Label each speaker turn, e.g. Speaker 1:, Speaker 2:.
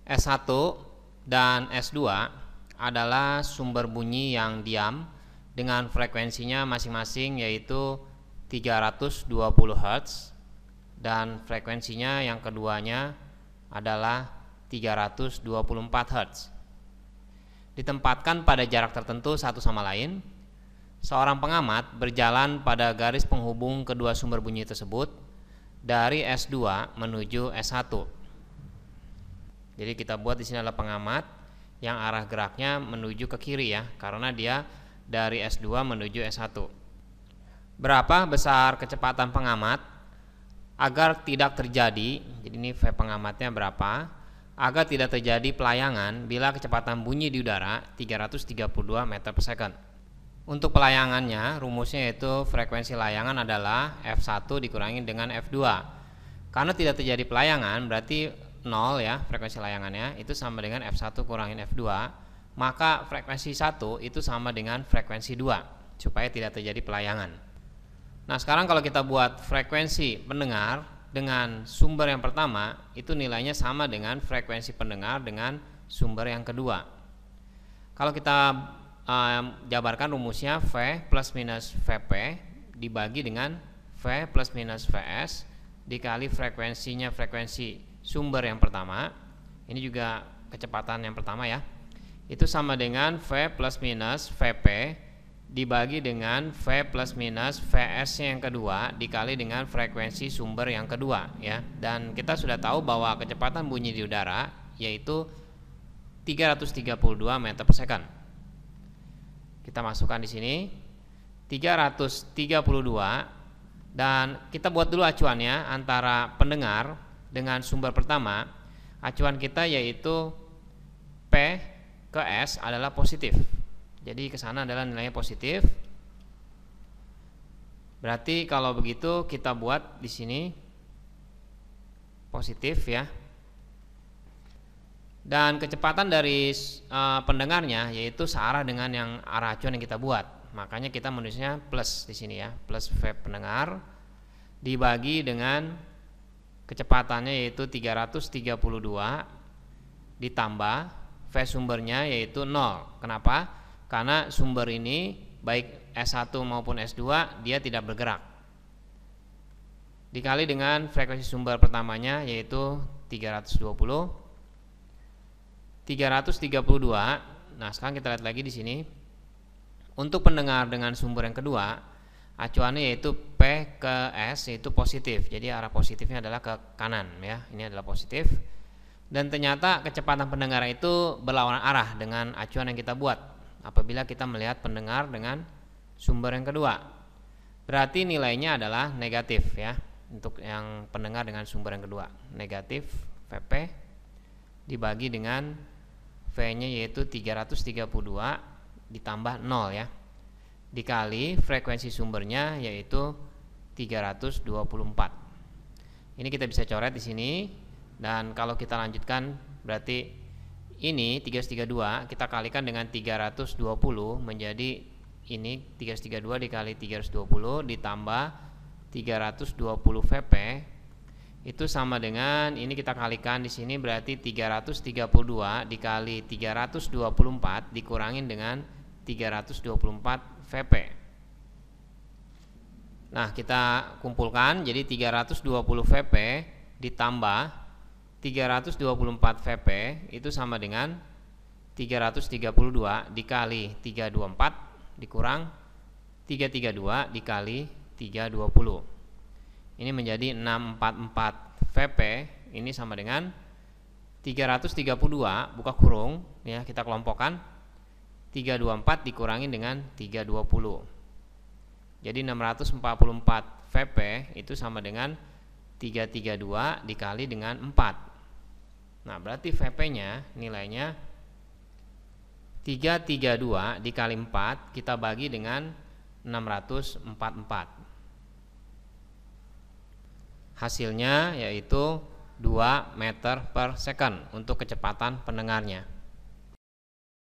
Speaker 1: S1 dan S2 adalah sumber bunyi yang diam dengan frekuensinya masing-masing yaitu 320 Hz dan frekuensinya yang keduanya adalah 324 Hz. Ditempatkan pada jarak tertentu satu sama lain. Seorang pengamat berjalan pada garis penghubung kedua sumber bunyi tersebut dari S2 menuju S1. Jadi kita buat di sini adalah pengamat yang arah geraknya menuju ke kiri ya, karena dia dari S2 menuju S1. Berapa besar kecepatan pengamat agar tidak terjadi, jadi ini V pengamatnya berapa, agar tidak terjadi pelayangan bila kecepatan bunyi di udara 332 meter per second. Untuk pelayangannya, rumusnya yaitu frekuensi layangan adalah F1 dikurangi dengan F2. Karena tidak terjadi pelayangan, berarti 0 ya frekuensi layangannya, itu sama dengan F1 kurangin F2. Maka frekuensi 1 itu sama dengan frekuensi 2, supaya tidak terjadi pelayangan. Nah sekarang kalau kita buat frekuensi pendengar dengan sumber yang pertama, itu nilainya sama dengan frekuensi pendengar dengan sumber yang kedua. Kalau kita jabarkan rumusnya V plus minus Vp dibagi dengan V plus minus Vs dikali frekuensinya frekuensi sumber yang pertama, ini juga kecepatan yang pertama ya, itu sama dengan V plus minus Vp dibagi dengan V plus minus Vs yang kedua dikali dengan frekuensi sumber yang kedua ya. Dan kita sudah tahu bahwa kecepatan bunyi di udara yaitu 332 meter per second. Kita masukkan di sini 332 dan kita buat dulu acuannya antara pendengar dengan sumber pertama. Acuan kita yaitu P ke S adalah positif. Jadi ke sana adalah nilainya positif. Berarti kalau begitu kita buat di sini positif ya. Dan kecepatan dari pendengarnya yaitu searah dengan yang arah acuan yang kita buat. Makanya kita menulisnya plus di sini ya, plus V pendengar dibagi dengan kecepatannya yaitu 332 ditambah V sumbernya yaitu 0. Kenapa? Karena sumber ini baik S1 maupun S2 dia tidak bergerak. Dikali dengan frekuensi sumber pertamanya yaitu 332. Nah, sekarang kita lihat lagi di sini. Untuk pendengar dengan sumber yang kedua, acuannya yaitu P ke S yaitu positif. Jadi arah positifnya adalah ke kanan ya. Ini adalah positif. Dan ternyata kecepatan pendengar itu berlawanan arah dengan acuan yang kita buat apabila kita melihat pendengar dengan sumber yang kedua. Berarti nilainya adalah negatif ya. Untuk yang pendengar dengan sumber yang kedua, negatif Vp dibagi dengan V-nya yaitu 332 ditambah 0 ya, dikali frekuensi sumbernya yaitu 324. Ini kita bisa coret di sini. Dan kalau kita lanjutkan berarti ini 332 kita kalikan dengan 320 menjadi ini 332 dikali 320 ditambah 320 Vp itu sama dengan ini kita kalikan di sini berarti 332 dikali 324 dikurangin dengan 324 Vp. Nah, kita kumpulkan jadi 320 Vp ditambah 324 Vp itu sama dengan 332 dikali 324 dikurang 332 dikali 320. Ini menjadi 644 Vp. Ini sama dengan 332 buka kurung ya, kita kelompokkan 324 dikurangi dengan 320. Jadi 644 Vp itu sama dengan 332 dikali dengan 4. Nah, berarti Vp-nya nilainya 332 dikali 4 kita bagi dengan 644. Hasilnya yaitu 2 meter per second untuk kecepatan pendengarnya.